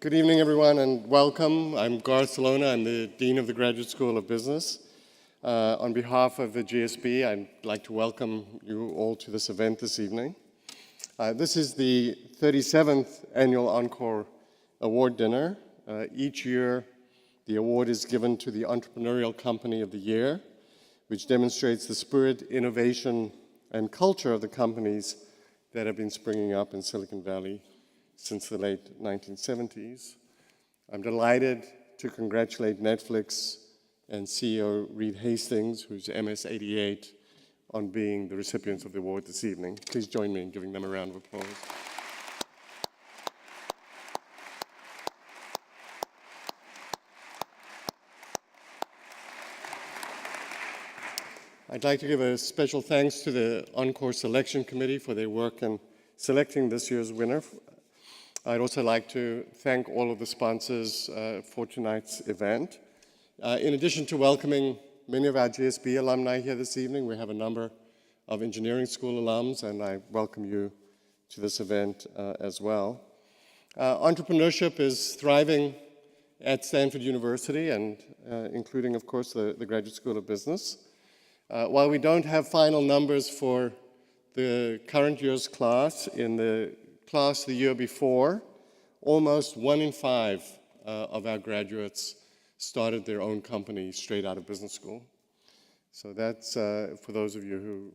Good evening, everyone, and welcome. I'm Garth Salona. I'm the Dean of the Graduate School of Business. On behalf of the GSB, I'd like to welcome you all to this event this evening. This is the 37th Annual Encore Award Dinner. Each year, the award is given to the Entrepreneurial Company of the Year, which demonstrates the spirit, innovation, and culture of the companies that have been springing up in Silicon Valley since the late 1970s. I'm delighted to congratulate Netflix and CEO Reed Hastings, who's MS88, on being the recipients of the award this evening. Please join me in giving them a round of applause. I'd like to give a special thanks to the Encore Selection Committee for their work in selecting this year's winner. I'd also like to thank all of the sponsors for tonight's event. In addition to welcoming many of our GSB alumni here this evening, we have a number of engineering school alums, and I welcome you to this event as well. Entrepreneurship is thriving at Stanford University, and including, of course, the Graduate School of Business. While we don't have final numbers for the current year's class, in the class the year before, almost 1 in 5 of our graduates started their own company straight out of business school. So that's, for those of you who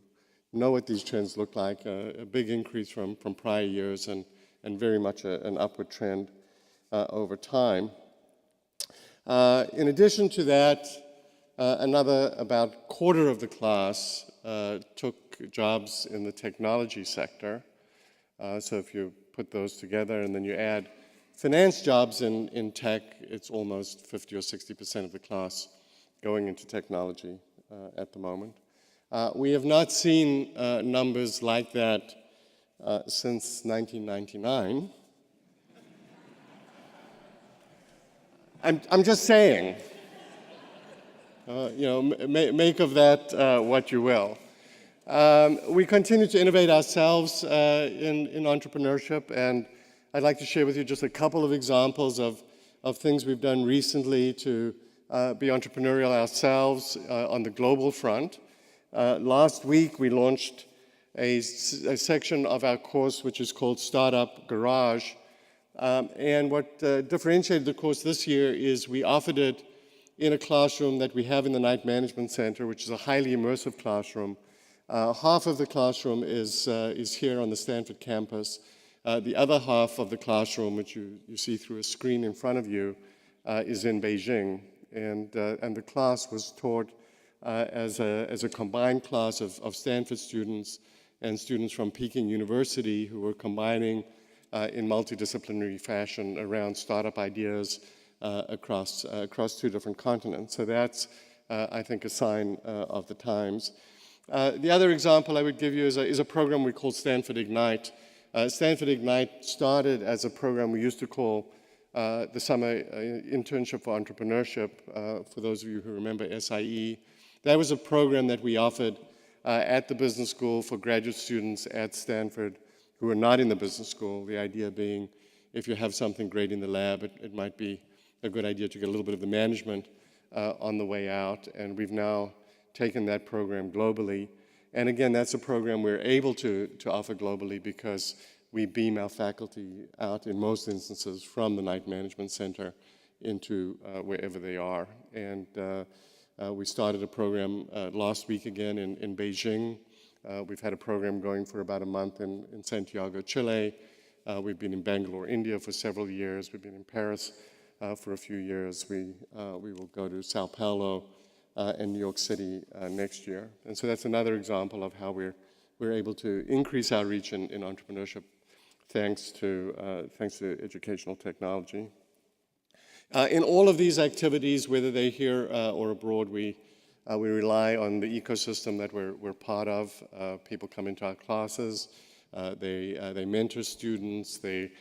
know what these trends look like, a big increase from prior years and very much an upward trend over time. In addition to that, another about quarter of the class took jobs in the technology sector. So if you put those together and then you add finance jobs in tech, it's almost 50 or 60% of the class going into technology at the moment. We have not seen numbers like that since 1999. I'm just saying, make of that what you will. We continue to innovate ourselves in entrepreneurship, and I'd like to share with you just a couple of examples of things we've done recently to be entrepreneurial ourselves on the global front. Last week, we launched a section of our course which is called Startup Garage, and what differentiated the course this year is we offered it in a classroom that we have in the Night Management Center, which is a highly immersive classroom. Half of the classroom is here on the Stanford campus. The other half of the classroom, which you see through a screen in front of you, is in Beijing. And the class was taught as a combined class of Stanford students and students from Peking University who were combining in multidisciplinary fashion around startup ideas across 2 different continents. So that's, I think, a sign of the times. The other example I would give you is a program we call Stanford Ignite. Stanford Ignite started as a program we used to call the Summer Internship for Entrepreneurship, for those of you who remember SIE. That was a program that we offered at the business school for graduate students at Stanford who are not in the business school. The idea being, if you have something great in the lab, it might be a good idea to get a little bit of the management on the way out, and we've now taken that program globally. And again, that's a program we're able to offer globally because we beam our faculty out in most instances from the Night Management Center into wherever they are. And we started a program last week again in Beijing. We've had a program going for about a month in Santiago, Chile. We've been in Bangalore, India for several years. We've been in Paris for a few years. We will go to Sao Paulo and New York City next year. And so that's another example of how we're able to increase our reach in entrepreneurship thanks to educational technology. In all of these activities, whether they're here or abroad, we rely on the ecosystem that we're part of. People come into our classes, they mentor students, they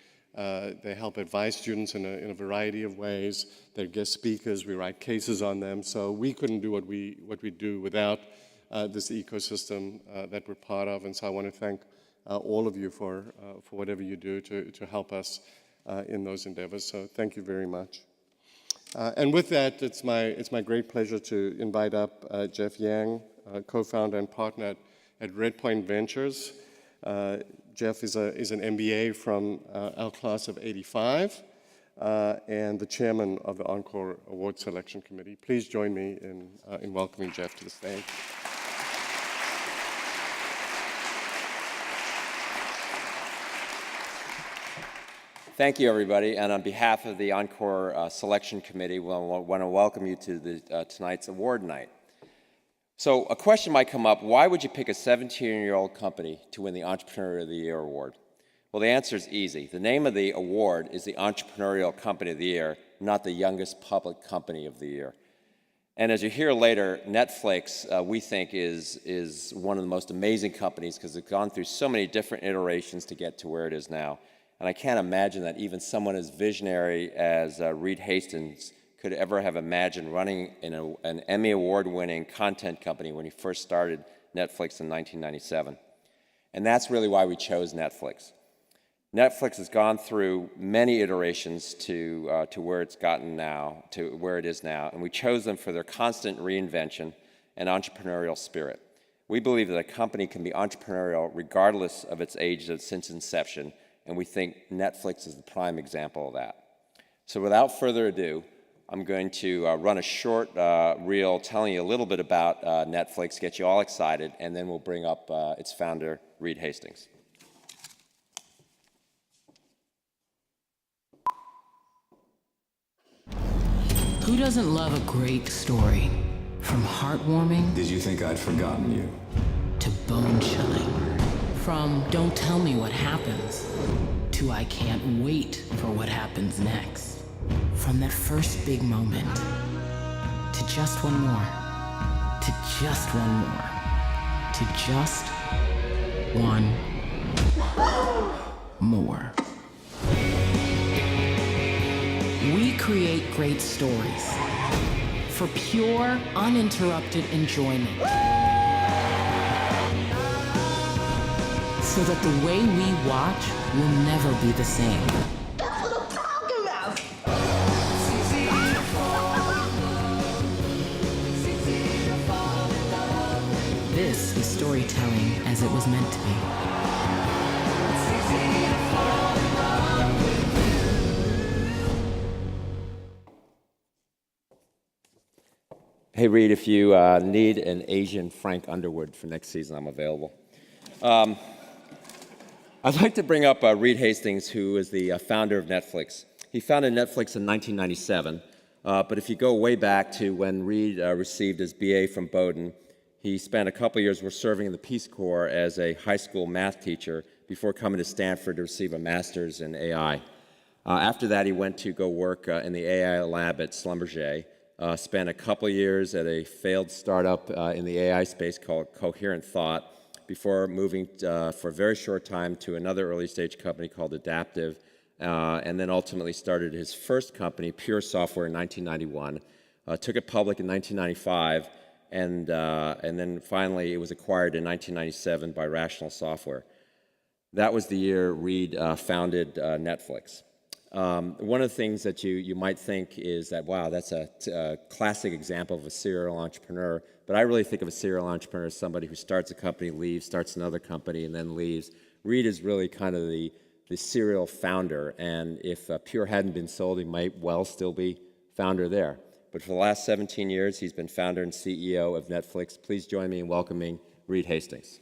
help advise students in a variety of ways. They're guest speakers. We write cases on them. So we couldn't do what we do without this ecosystem that we're part of. And so I want to thank all of you for whatever you do to help us in those endeavors. So thank you very much. And with that, it's my great pleasure to invite up Jeff Yang, co-founder and partner at Redpoint Ventures. Jeff is an MBA from our class of '85 and the chairman of the Encore Award Selection Committee. Please join me in welcoming Jeff to the stage. Thank you, everybody. And on behalf of the Encore Selection Committee, we want to welcome you to tonight's award night. So a question might come up, why would you pick a 17-year-old company to win the Entrepreneur of the Year award? Well, the answer is easy. The name of the award is the Entrepreneurial Company of the Year, not the youngest public company of the year. And as you hear later, Netflix, we think, is one of the most amazing companies because it's gone through so many different iterations to get to where it is now. And I can't imagine that even someone as visionary as Reed Hastings could ever have imagined running in an Emmy Award-winning content company when he first started Netflix in 1997. And that's really why we chose Netflix. Netflix has gone through many iterations to where it's gotten now, to where it is now, and we chose them for their constant reinvention and entrepreneurial spirit. We believe that a company can be entrepreneurial regardless of its age since inception, and we think Netflix is the prime example of that. So without further ado, I'm going to run a short reel telling you a little bit about Netflix, get you all excited, and then we'll bring up its founder, Reed Hastings. Who doesn't love a great story? From heartwarming Did you think I'd forgotten you? to bone-chilling. From don't tell me what happens to I can't wait for what happens next. From that first big moment to just one more, to just one more, to just one more. We create great stories for pure, uninterrupted enjoyment. So that the way we watch will never be the same. That's what I'm talking about! This is storytelling as it was meant to be. Hey, Reed, if you need an Asian Frank Underwood for next season, I'm available. I'd like to bring up Reed Hastings, who is the founder of Netflix. He founded Netflix in 1997, but if you go way back to when Reed received his BA from Bowdoin, he spent a couple years serving in the Peace Corps as a high school math teacher before coming to Stanford to receive a master's in AI. After that, he went to go work in the AI lab at Schlumberger, spent a couple years at a failed startup in the AI space called Coherent Thought, before moving for a very short time to another early stage company called Adaptive, and then ultimately started his first company, Pure Software, in 1991, took it public in 1995, and then finally it was acquired in 1997 by Rational Software. That was the year Reed founded Netflix. One of the things that you might think is that, wow, that's a classic example of a serial entrepreneur, but I really think of a serial entrepreneur as somebody who starts a company, leaves, starts another company, and then leaves. Reed is really kind of the serial founder, and if Pure hadn't been sold, he might well still be founder there. But for the last 17 years, he's been founder and CEO of Netflix. Please join me in welcoming Reed Hastings.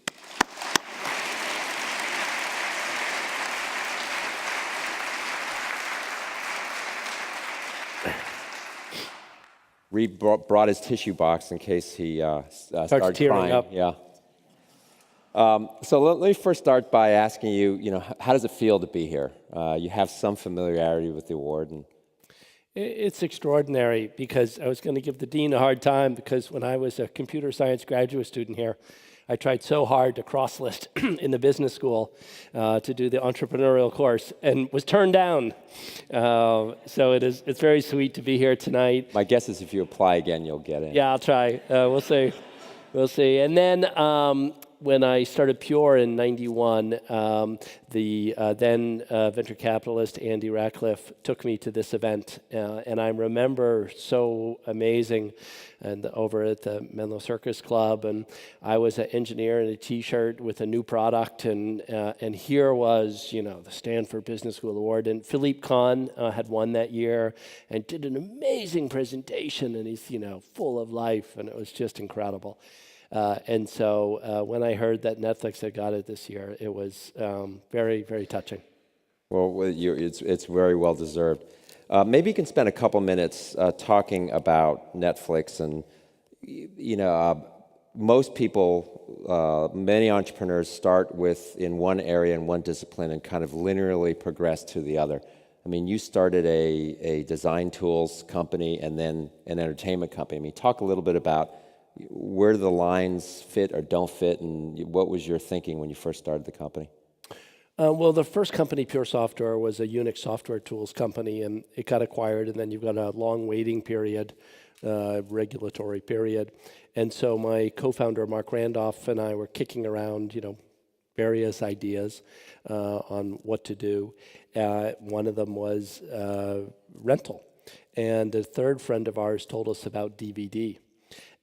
Reed brought his tissue box in case he started crying. Up. Yeah. So let me first start by asking you, how does it feel to be here? You have some familiarity with the award. It's extraordinary because I was going to give the dean a hard time because when I was a computer science graduate student here, I tried so hard to cross-list in the business school to do the entrepreneurial course and was turned down. So it's very sweet to be here tonight. My guess is if you apply again, you'll get in. Yeah, I'll try. We'll see. We'll see. And then when I started Pure in '91, the then venture capitalist Andy Ratcliffe took me to this event, and I remember so amazing. And over at the Menlo Circus Club, and I was an engineer in a T-shirt with a new product, and here was, the Stanford Business School Award, and Philippe Kahn had won that year, and did an amazing presentation, and he's, full of life, and it was just incredible. And so when I heard that Netflix had got it this year, it was very, very touching. Well, it's very well deserved. Maybe you can spend a couple minutes talking about Netflix, and most people, many entrepreneurs start in one area and one discipline and kind of linearly progress to the other. I mean, you started a design tools company and then an entertainment company. I mean, talk a little bit about where the lines fit or don't fit, and what was your thinking when you first started the company? Well, the first company, Pure Software, was a Unix software tools company, and it got acquired, and then you've got a long waiting period, regulatory period. And so my co-founder, Mark Randolph, and I were kicking around, various ideas on what to do. One of them was rental. And a third friend of ours told us about DVD.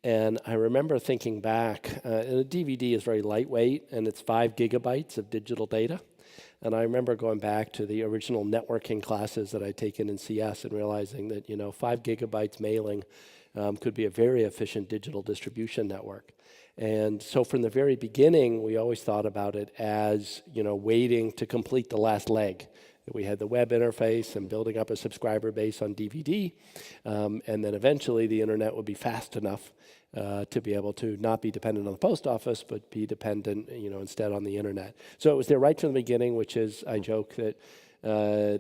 And I remember thinking back, and a DVD is very lightweight, and it's 5 gigabytes of digital data. And I remember going back to the original networking classes that I'd taken in CS and realizing that, 5 gigabytes mailing could be a very efficient digital distribution network. And so from the very beginning, we always thought about it as, waiting to complete the last leg. We had the web interface and building up a subscriber base on DVD, and then eventually the internet would be fast enough to be able to not be dependent on the post office, but be dependent, instead on the internet. So it was there right from the beginning, which is, I joke that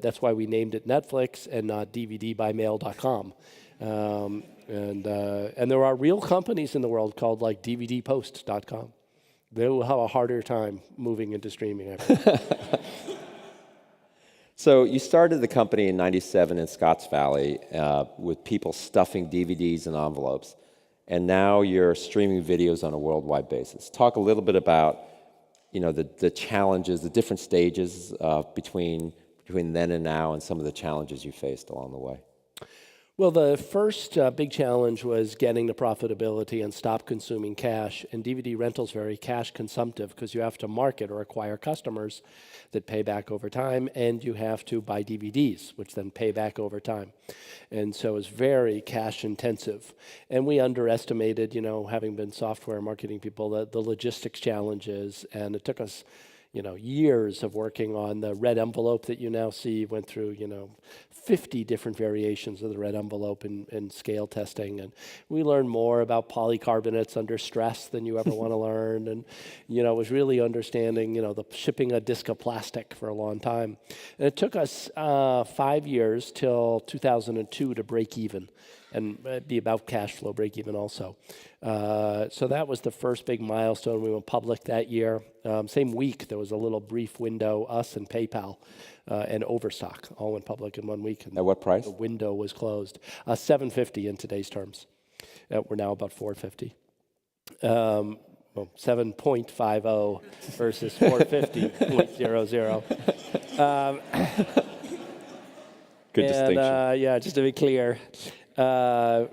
that's why we named it Netflix and not DVDbymail.com. And there are real companies in the world called like DVDpost.com. They will have a harder time moving into streaming. So you started the company in '97 in Scotts Valley with people stuffing DVDs in envelopes, and now you're streaming videos on a worldwide basis. Talk a little bit about, the challenges, the different stages between then and now, and some of the challenges you faced along the way. Well, the first big challenge was getting to profitability and stop consuming cash. And DVD rental is very cash consumptive because you have to market or acquire customers that pay back over time, and you have to buy DVDs, which then pay back over time. And so it's very cash intensive. And we underestimated, having been software marketing people, the logistics challenges. And it took us years of working on the red envelope that you now see. Went through, 50 different variations of the red envelope in scale testing. And we learned more about polycarbonates under stress than you ever want to learn. And, it was really understanding, the shipping a disc of plastic for a long time. And it took us 5 years till 2002 to break even and be about cash flow break even also. So that was the first big milestone. We went public that year. Same week, there was a little brief window, us and PayPal and Overstock all went public in 1 week. At what price? The window was closed. $750 in today's terms. We're now about $450. 7.50 versus 450.00. Good distinction. Yeah, just to be clear. So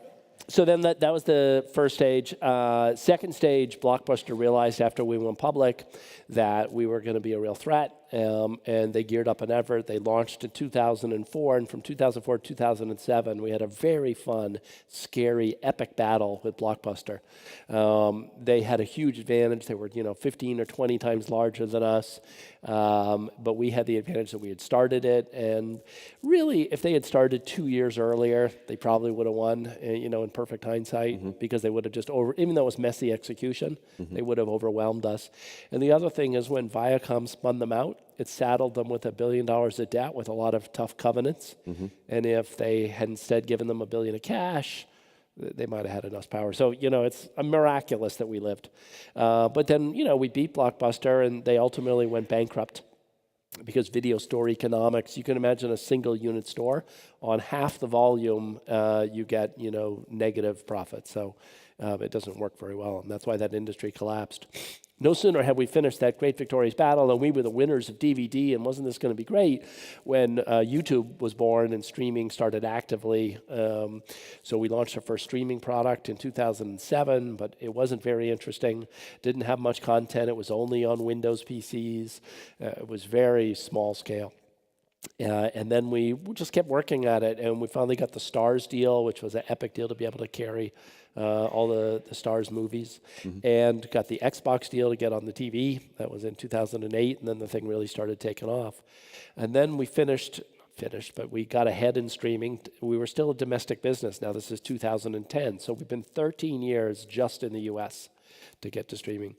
then that was the first stage. Second stage, Blockbuster realized after we went public that we were going to be a real threat, and they geared up an effort. They launched in 2004, and from 2004 to 2007, we had a very fun, scary, epic battle with Blockbuster. They had a huge advantage. They were, 15 or 20 times larger than us, but we had the advantage that we had started it. And really, if they had started 2 years earlier, they probably would have won, in perfect hindsight, because they would have just even though it was messy execution, they would have overwhelmed us. And the other thing is when Viacom spun them out, it saddled them with $1 billion of debt with a lot of tough covenants. And if they had instead given them $1 billion of cash, they might have had enough power. So, it's miraculous that we lived. But then, we beat Blockbuster, and they ultimately went bankrupt because video store economics, you can imagine a single unit store. On half the volume, you get, negative profit. So it doesn't work very well, and that's why that industry collapsed. No sooner had we finished that great victorious battle and we were the winners of DVD and wasn't this going to be great when YouTube was born and streaming started actively. So we launched our first streaming product in 2007, but it wasn't very interesting. Didn't have much content. It was only on Windows PCs. It was very small scale. And then we just kept working at it, and we finally got the Stars deal, which was an epic deal to be able to carry all the Stars movies, and got the Xbox deal to get on the TV. That was in 2008, and then the thing really started taking off. And then we but we got ahead in streaming. We were still a domestic business. Now this is 2010, so we've been 13 years just in the US to get to streaming.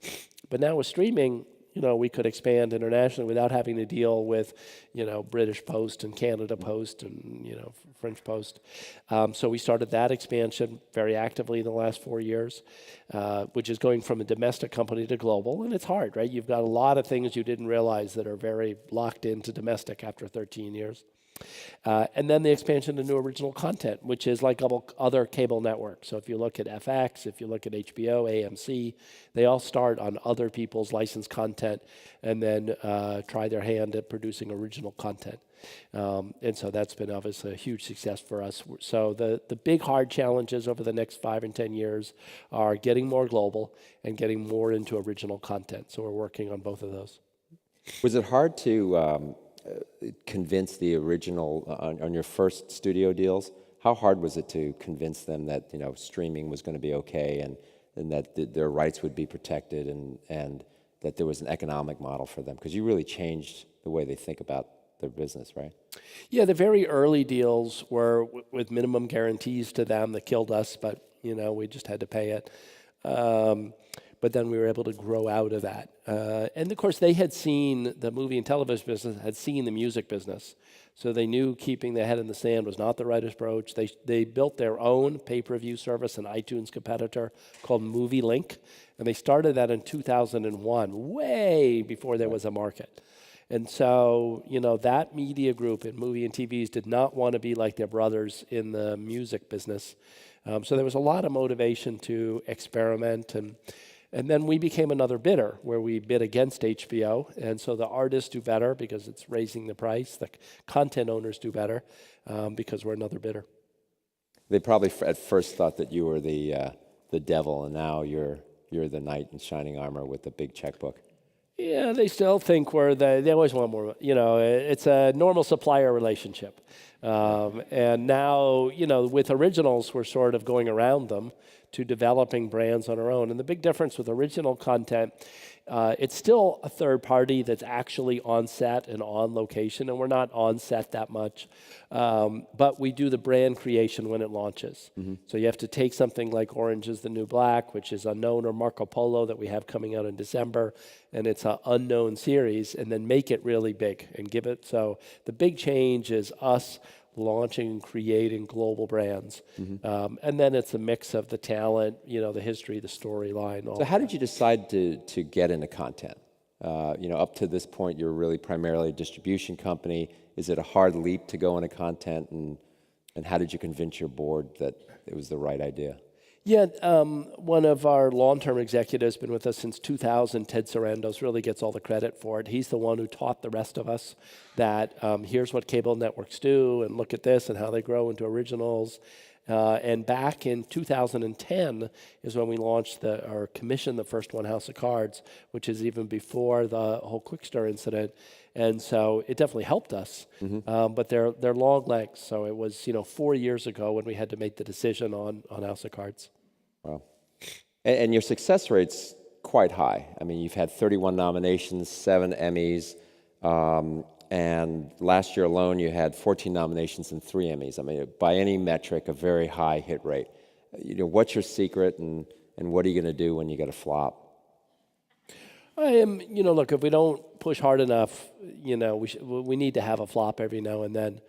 But now with streaming, we could expand internationally without having to deal with, British Post and Canada Post and, French Post. So we started that expansion very actively in the last 4 years, which is going from a domestic company to global. And it's hard, right? You've got a lot of things you didn't realize that are very locked into domestic after 13 years. And then the expansion to new original content, which is like other cable networks. So if you look at FX, if you look at HBO, AMC, they all start on other people's licensed content and then try their hand at producing original content. And so that's been obviously a huge success for us. So the big hard challenges over the next 5 and 10 years are getting more global and getting more into original content. So we're working on both of those. Was it hard to convince the original on your first studio deals? How hard was it to convince them that streaming was going to be okay and that their rights would be protected and that there was an economic model for them? Because you really changed the way they think about their business, right? Yeah, the very early deals were with minimum guarantees to them that killed us, but we just had to pay it. But then we were able to grow out of that. And of course, they had seen the movie and television business, had seen the music business. So they knew keeping their head in the sand was not the right approach. They built their own pay-per-view service, an iTunes competitor called Movie Link. And they started that in 2001, way before there was a market. And so, that media group in movie and TVs did not want to be like their brothers in the music business. So there was a lot of motivation to experiment. And then we became another bidder where we bid against HBO. And so the artists do better because it's raising the price. The content owners do better because we're another bidder. They probably at first thought that you were the devil, and now you're the knight in shining armor with the big checkbook. Yeah, they still think they always want more. It's a normal supplier relationship. And now, with originals, we're sort of going around them to developing brands on our own. And the big difference with original content, it's still a third party that's actually on set and on location, and we're not on set that much. But we do the brand creation when it launches. So you have to take something like Orange is the New Black, which is unknown, or Marco Polo that we have coming out in December, and it's an unknown series, and then make it really big and give it. So the big change is us launching and creating global brands. And then it's a mix of the talent, the history, the storyline. So how did you decide to get into content? Up to this point, you're really primarily a distribution company. Is it a hard leap to go into content? And how did you convince your board that it was the right idea? Yeah, one of our long-term executives, been with us since 2000, Ted Sarandos, really gets all the credit for it. He's the one who taught the rest of us that here's what cable networks do, and look at this and how they grow into originals. And back in 2010 is when we launched or commissioned the first one, House of Cards, which is even before the whole Quickstar incident. And so it definitely helped us, but they're long legs. So it was 4 years ago when we had to make the decision on House of Cards. Wow. And your success rate's quite high. I mean, you've had 31 nominations, 7 Emmys, and last year alone you had 14 nominations and 3 Emmys. I mean, by any metric, a very high hit rate. What's your secret, and what are you going to do when you get a flop? Look, if we don't push hard enough, we need to have a flop every now and then.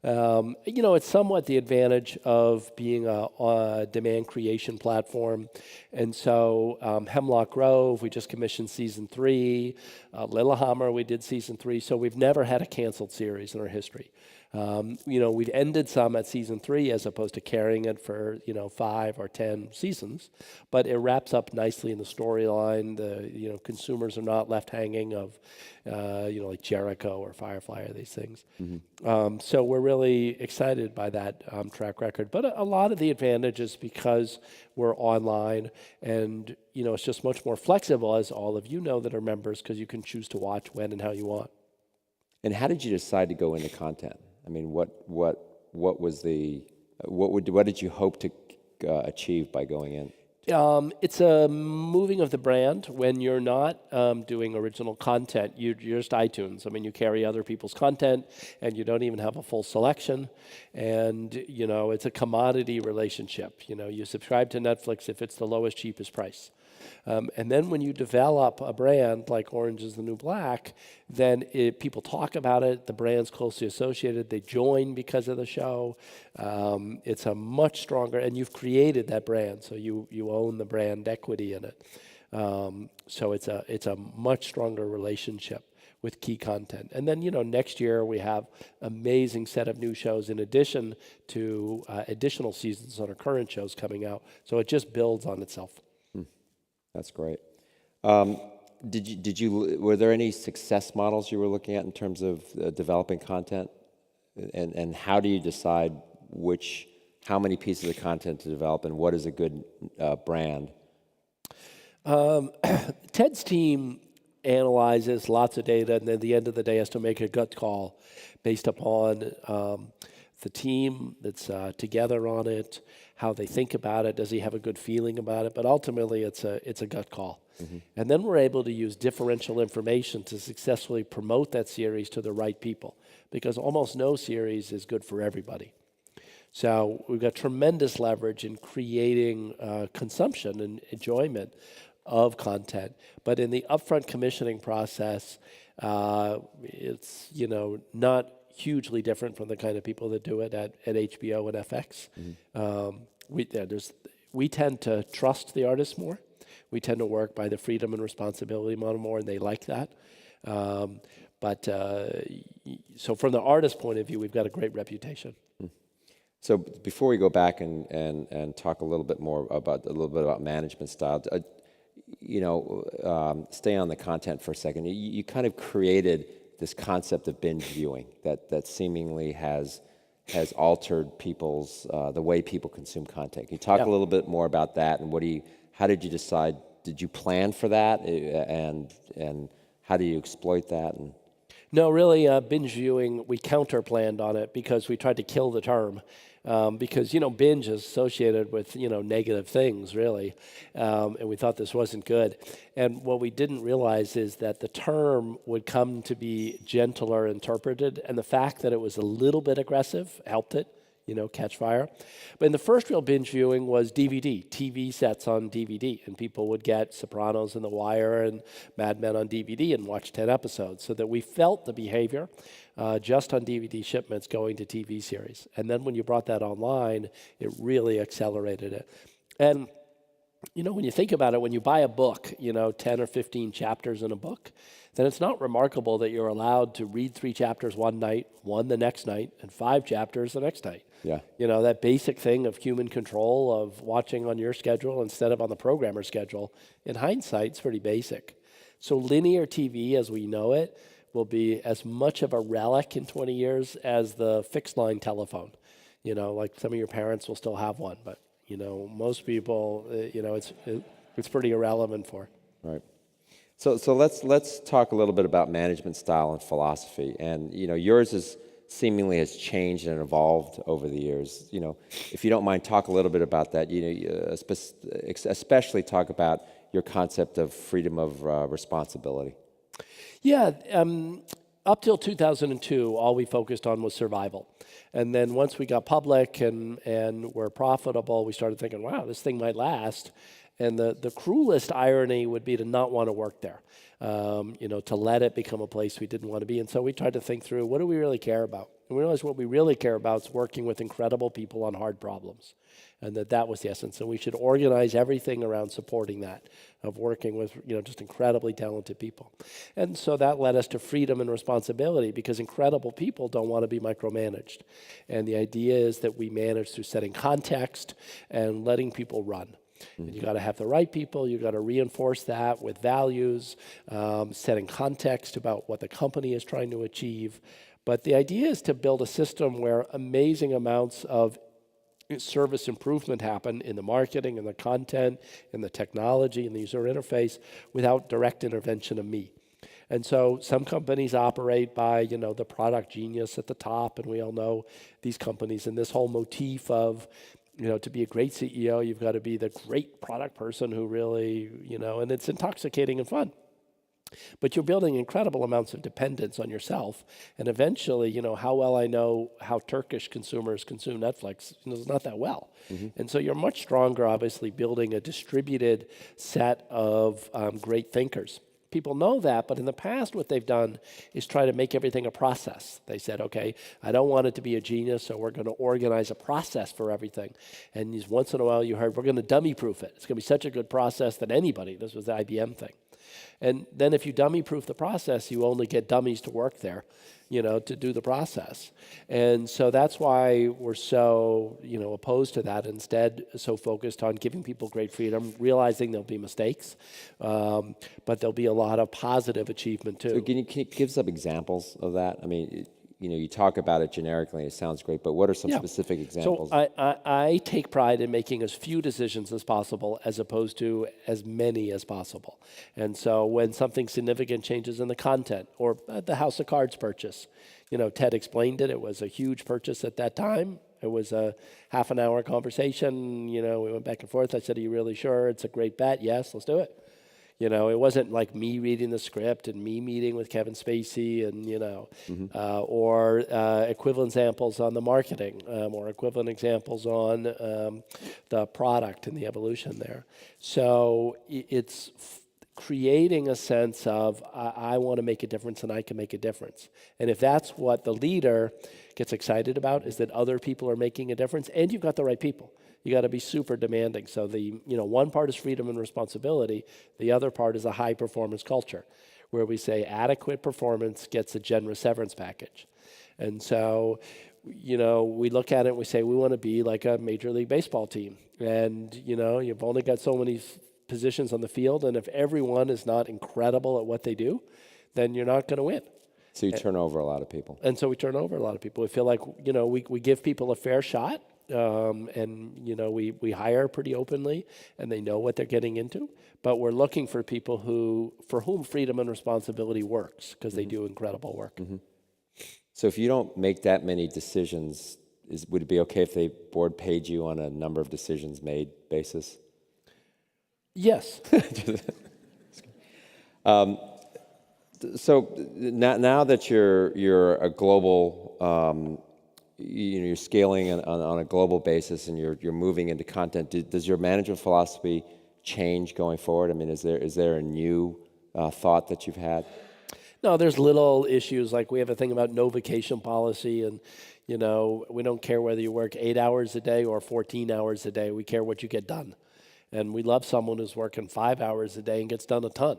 It's somewhat the advantage of being a demand creation platform. And so Hemlock Grove, we just commissioned season 3. Lillehammer, we did season 3. So we've never had a canceled series in our history. We've ended some at season 3 as opposed to carrying it for 5 or 10 seasons, but it wraps up nicely in the storyline. The consumers are not left hanging of like Jericho or Firefly or these things. So we're really excited by that track record. But a lot of the advantages because we're online and it's just much more flexible, as all of you know that are members, because you can choose to watch when and how you want. And how did you decide to go into content? I mean, what did you hope to achieve by going in? It's a moving of the brand when you're not doing original content. You're just iTunes. I mean, you carry other people's content, and you don't even have a full selection. And it's a commodity relationship. You subscribe to Netflix if it's the lowest, cheapest price. And then when you develop a brand like Orange is the New Black, then people talk about it, the brand's closely associated, they join because of the show. It's a much stronger, and you've created that brand, so you own the brand equity in it. So it's a much stronger relationship with key content. And then, next year we have amazing set of new shows in addition to additional seasons on our current shows coming out. So it just builds on itself. That's great. Were there any success models you were looking at in terms of developing content? And how do you decide how many pieces of content to develop and what is a good brand? Ted's team analyzes lots of data, and at the end of the day has to make a gut call based upon the team that's together on it, how they think about it, does he have a good feeling about it? But ultimately, it's a gut call. And then we're able to use differential information to successfully promote that series to the right people, because almost no series is good for everybody. So we've got tremendous leverage in creating consumption and enjoyment of content. But in the upfront commissioning process, it's not hugely different from the kind of people that do it at HBO and FX. We tend to trust the artists more. We tend to work by the freedom and responsibility model more, and they like that. So from the artist point of view, we've got a great reputation. So before we go back and talk a little bit about management style, stay on the content for a second. You kind of created this concept of binge viewing that seemingly has altered people's the way people consume content. Can you talk a little bit more about that, and how did you decide? Did you plan for that, and how do you exploit that? No, really, binge viewing, we counter-planned on it because we tried to kill the term. Because, binge is associated with, negative things, really. And we thought this wasn't good. And what we didn't realize is that the term would come to be gentler interpreted, and the fact that it was a little bit aggressive helped it, catch fire. But the first real binge viewing was DVD, TV sets on DVD, and people would get Sopranos and The Wire and Mad Men on DVD and watch 10 episodes, so that we felt the behavior just on DVD shipments going to TV series. And then when you brought that online, it really accelerated it. And when you think about it, when you buy a book, 10 or 15 chapters in a book, then it's not remarkable that you're allowed to read 3 chapters one night, 1 the next night, and 5 chapters the next night. Yeah. That basic thing of human control of watching on your schedule instead of on the programmer's schedule, in hindsight, it's pretty basic. So linear TV as we know it will be as much of a relic in 20 years as the fixed line telephone. Like some of your parents will still have one, but most people, it's pretty irrelevant for. Right. So let's talk a little bit about management style and philosophy. And yours seemingly has changed and evolved over the years. If you don't mind, talk a little bit about that. Especially talk about your concept of freedom of responsibility. Yeah. Up till 2002, all we focused on was survival. And then once we got public and were profitable, we started thinking, wow, this thing might last. And the cruelest irony would be to not want to work there, to let it become a place we didn't want to be. And so we tried to think through, what do we really care about? And we realized what we really care about is working with incredible people on hard problems. and that was the essence. And we should organize everything around supporting that, of working with just incredibly talented people. And so that led us to freedom and responsibility, because incredible people don't want to be micromanaged. And the idea is that we manage through setting context and letting people run. And you got to have the right people. You got to reinforce that with values, setting context about what the company is trying to achieve. But the idea is to build a system where amazing amounts of service improvement happen in the marketing, in the content, in the technology, in the user interface, without direct intervention of me. And so some companies operate by, the product genius at the top, and we all know these companies, and this whole motif of, to be a great CEO, you've got to be the great product person who really, and it's intoxicating and fun. But you're building incredible amounts of dependence on yourself. And eventually, how well I know how Turkish consumers consume Netflix, it's not that well. And so you're much stronger, obviously, building a distributed set of great thinkers. People know that, but in the past, what they've done is try to make everything a process. They said, okay, I don't want it to be a genius, so we're going to organize a process for everything. And once in a while, you heard, we're going to dummy-proof it. It's going to be such a good process that anybody, this was the IBM thing. And then if you dummy-proof the process, you only get dummies to work there, to do the process. And so that's why we're so, opposed to that. Instead, so focused on giving people great freedom, realizing there'll be mistakes, but there'll be a lot of positive achievement too. So can you give some examples of that? I mean, you talk about it generically, and it sounds great, but what are some specific examples? So I take pride in making as few decisions as possible as opposed to as many as possible. And so when something significant changes in the content, or the House of Cards purchase, Ted explained it. It was a huge purchase at that time. It was a half an hour conversation. We went back and forth. I said, are you really sure it's a great bet? Yes, let's do it. It wasn't like me reading the script and me meeting with Kevin Spacey and, or equivalent examples on the marketing, or equivalent examples on the product and the evolution there. So it's creating a sense of, I want to make a difference and I can make a difference. And if that's what the leader gets excited about, is that other people are making a difference and you've got the right people. You got to be super demanding. So one part is freedom and responsibility. The other part is a high performance culture, where we say adequate performance gets a generous severance package. And so, we look at it and we say, we want to be like a Major League Baseball team. And, you've only got so many positions on the field. And if everyone is not incredible at what they do, then you're not going to win. So you turn over a lot of people. And so we turn over a lot of people. We feel like, we give people a fair shot. And we hire pretty openly, and they know what they're getting into. But we're looking for people for whom freedom and responsibility works, because they do incredible work. So if you don't make that many decisions, would it be okay if the board paid you on a number of decisions made basis? Yes. So now that you're a global. You're scaling on a global basis, and you're moving into content. Does your management philosophy change going forward? I mean, is there a new thought that you've had? No, there's little issues, like we have a thing about no vacation policy, and we don't care whether you work 8 hours a day or 14 hours a day. We care what you get done, and we love someone who's working 5 hours a day and gets done a ton.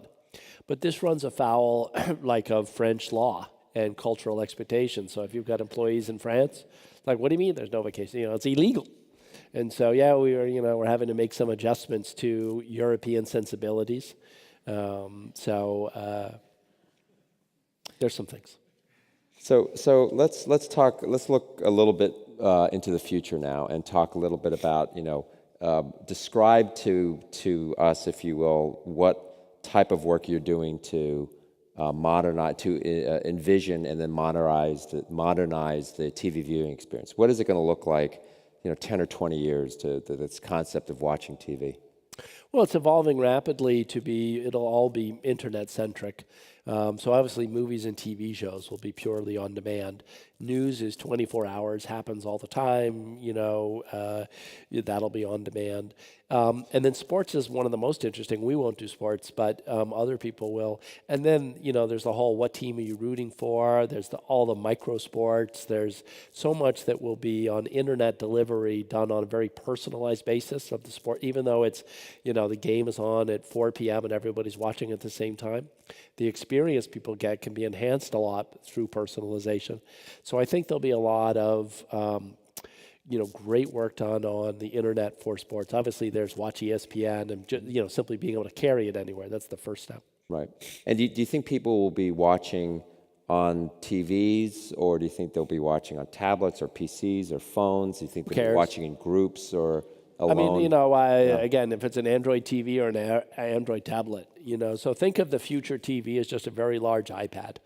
But this runs afoul like of French law and cultural expectations. So if you've got employees in France, like, what do you mean there's no vacation? It's illegal. And so, we're having to make some adjustments to European sensibilities. There's some things. So let's look a little bit into the future now and talk a little bit about, describe to us, if you will, what type of work you're doing to modernize, to envision and then modernize the TV viewing experience. What is it going to look like, 10 or 20 years to this concept of watching TV? Well, it's evolving rapidly it'll all be internet-centric. So obviously movies and TV shows will be purely on demand. News is 24 hours, happens all the time, that'll be on demand. And then sports is one of the most interesting. We won't do sports, but other people will. And then, there's the whole what team are you rooting for? There's all the micro sports. There's so much that will be on internet delivery done on a very personalized basis of the sport, even though it's, the game is on at 4 p.m. and everybody's watching at the same time. The experience people get can be enhanced a lot through personalization. So I think there'll be a lot of great work done on the internet for sports. Obviously, there's Watch ESPN and simply being able to carry it anywhere. That's the first step. Right. And do you think people will be watching on TVs, or do you think they'll be watching on tablets or PCs or phones? Do you think they'll be watching in groups or alone? Again, if it's an Android TV or an Android tablet, so think of the future TV as just a very large iPad.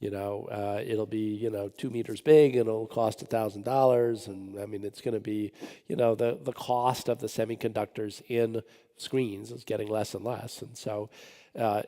It'll be, 2 meters big and it'll cost $1,000. And it's going to be, the cost of the semiconductors in screens is getting less and less. And so there's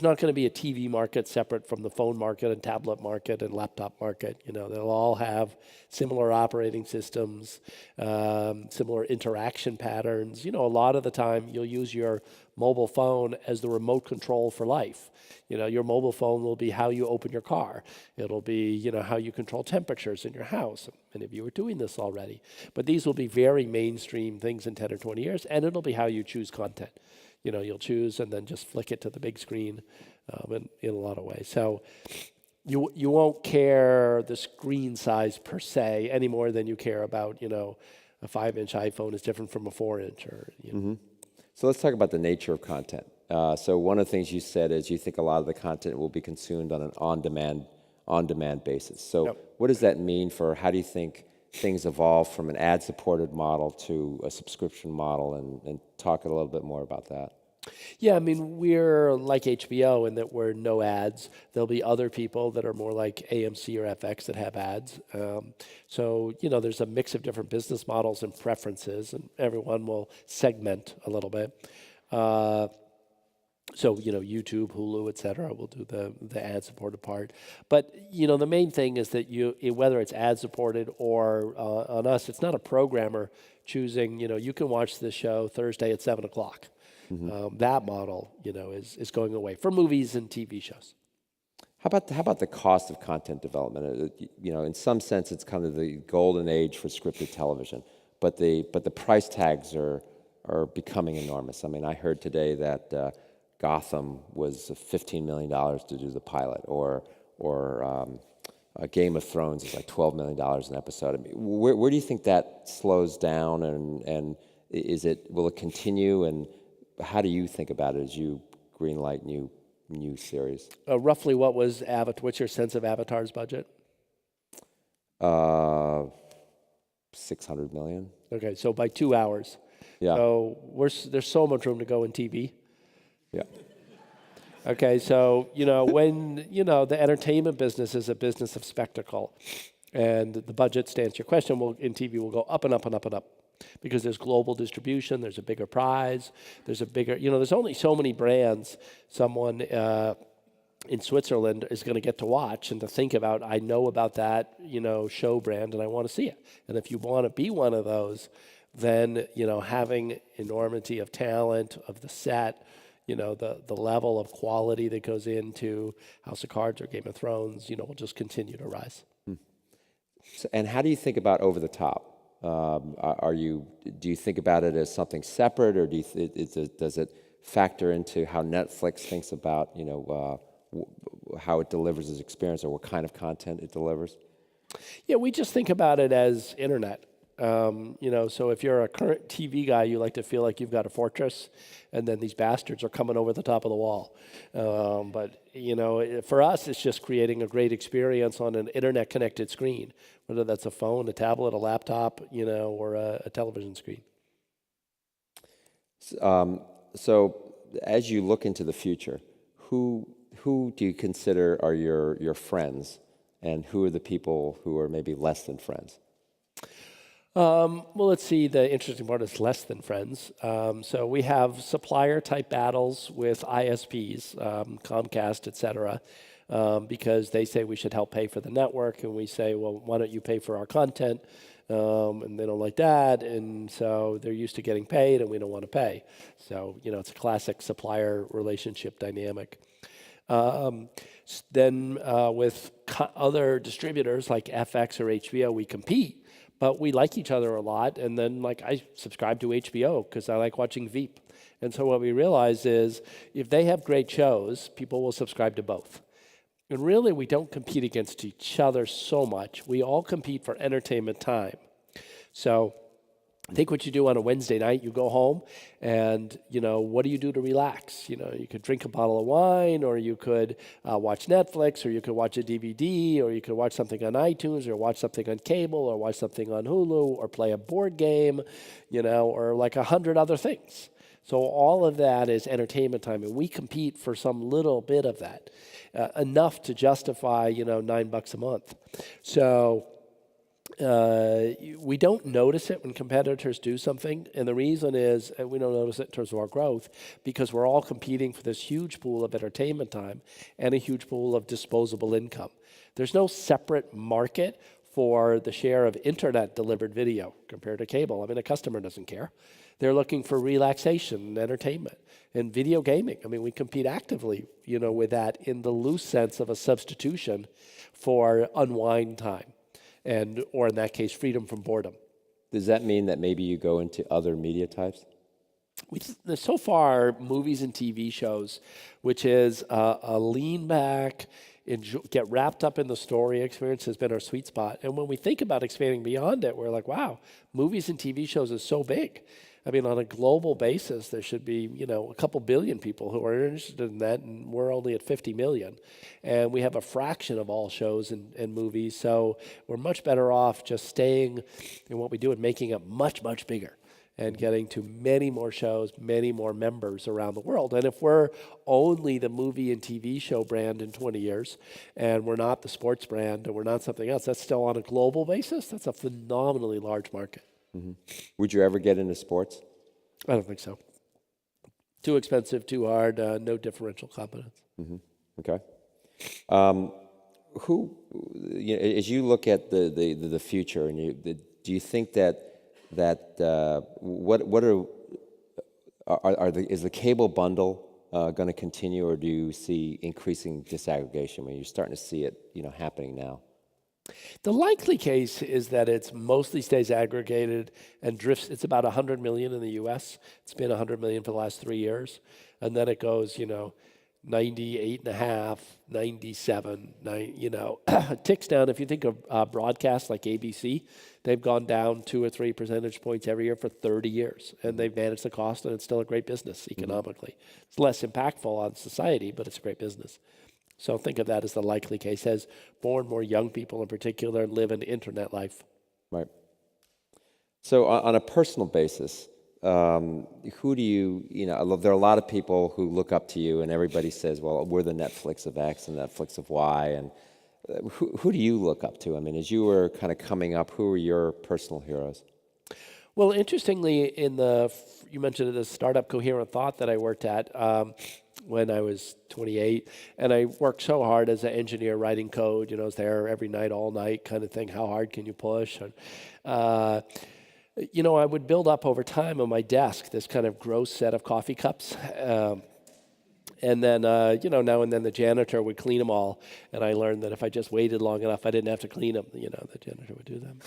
not going to be a TV market separate from the phone market and tablet market and laptop market. They'll all have similar operating systems, similar interaction patterns. A lot of the time you'll use your mobile phone as the remote control for life. Your mobile phone will be how you open your car. It'll be, how you control temperatures in your house. Many of you are doing this already. But these will be very mainstream things in 10 or 20 years, and it'll be how you choose content. You'll choose and then just flick it to the big screen in a lot of ways. So you won't care the screen size per se any more than you care about, a 5-inch iPhone is different from a 4-inch or. So let's talk about the nature of content. So one of the things you said is you think a lot of the content will be consumed on an on-demand basis. So what does that mean for how do you think things evolve from an ad-supported model to a subscription model, and talk a little bit more about that? Yeah, we're like HBO in that we're no ads. There'll be other people that are more like AMC or FX that have ads. So, there's a mix of different business models and preferences, and everyone will segment a little bit. So, YouTube, Hulu, et cetera, will do the ad-supported part. But, the main thing is that whether it's ad-supported or on us, it's not a programmer choosing, you can watch this show Thursday at 7 o'clock. That model, is going away for movies and TV shows. How about the cost of content development? In some sense, it's kind of the golden age for scripted television, but the price tags are becoming enormous. I heard today that Gotham was $15 million to do the pilot, or Game of Thrones is like $12 million an episode. Where do you think that slows down, and will it continue, and how do you think about it as you greenlight new series? Roughly, what's your sense of Avatar's budget? $600 million. Okay, so by 2 hours. Yeah. So there's so much room to go in TV. Yeah. Okay, so, when, the entertainment business is a business of spectacle, and the budget, to answer your question, in TV will go up and up and up and up, because there's global distribution, there's a bigger prize, there's there's only so many brands someone in Switzerland is going to get to watch and to think about, I know about that, show brand, and I want to see it. And if you want to be one of those, then, having enormity of talent, of the set, the level of quality that goes into House of Cards or Game of Thrones, will just continue to rise. So, and how do you think about over the top? Do you think about it as something separate, or does it factor into how Netflix thinks about, how it delivers its experience, or what kind of content it delivers? Yeah, we just think about it as internet. So if you're a current TV guy, you like to feel like you've got a fortress, and then these bastards are coming over the top of the wall. But for us, it's just creating a great experience on an internet-connected screen, whether that's a phone, a tablet, a laptop, or a television screen. So as you look into the future, who do you consider are your friends, and who are the people who are maybe less than friends? Well, let's see. The interesting part is less than friends. So we have supplier-type battles with ISPs, Comcast, et cetera, because they say we should help pay for the network, and we say, well, why don't you pay for our content? And they don't like that, and so they're used to getting paid, and we don't want to pay. So, it's a classic supplier relationship dynamic. Then with other distributors like FX or HBO, we compete, but we like each other a lot. And then I subscribe to HBO because I like watching Veep. And so what we realize is if they have great shows, people will subscribe to both. And really, we don't compete against each other so much. We all compete for entertainment time. So I think what you do on a Wednesday night, you go home and, what do you do to relax? You could drink a bottle of wine, or you could watch Netflix, or you could watch a DVD, or you could watch something on iTunes, or watch something on cable, or watch something on Hulu, or play a board game, or 100 other things. So all of that is entertainment time, and we compete for some little bit of that, enough to justify, $9 a month. So we don't notice it when competitors do something, and the reason is we don't notice it in terms of our growth because we're all competing for this huge pool of entertainment time and a huge pool of disposable income. There's no separate market for the share of internet-delivered video compared to cable. I mean, a customer doesn't care. They're looking for relaxation and entertainment. And video gaming, we compete actively, with that in the loose sense of a substitution for unwind time. Or in that case, freedom from boredom. Does that mean that maybe you go into other media types? So far, movies and TV shows, which is a lean back, get wrapped up in the story experience, has been our sweet spot. And when we think about expanding beyond it, we're like, wow, movies and TV shows is so big. On a global basis, there should be, a couple billion people who are interested in that, and we're only at 50 million. And we have a fraction of all shows and movies, so we're much better off just staying in what we do and making it much, much bigger and getting to many more shows, many more members around the world. And if we're only the movie and TV show brand in 20 years, and we're not the sports brand, and we're not something else, that's still on a global basis, that's a phenomenally large market. Mm-hmm. Would you ever get into sports? I don't think so. Too expensive, too hard, no differential competence. Mm-hmm. Okay. As you look at the future, and do you think that is the cable bundle going to continue, or do you see increasing disaggregation? You're starting to see it, happening now. The likely case is that it mostly stays aggregated and drifts. It's about 100 million in the U.S. It's been 100 million for the last 3 years. And then it goes, 98 and a half, 97, ticks down. If you think of broadcasts like ABC, they've gone down 2 or 3 percentage points every year for 30 years. And they've managed the cost, and it's still a great business economically. Mm-hmm. It's less impactful on society, but it's a great business. So think of that as the likely case, as more and more young people in particular live an internet life. Right. So on a personal basis, who do you there are a lot of people who look up to you, and everybody says, well, we're the Netflix of X and Netflix of Y. And who do you look up to? As you were kind of coming up, who were your personal heroes? Well, interestingly, you mentioned the startup Coherent Thought that I worked at, when I was 28, and I worked so hard as an engineer writing code. I was there every night, all night, kind of thing. How hard can you push? And, I would build up over time on my desk this kind of gross set of coffee cups. And then, now and then the janitor would clean them all. And I learned that if I just waited long enough, I didn't have to clean them. The janitor would do them.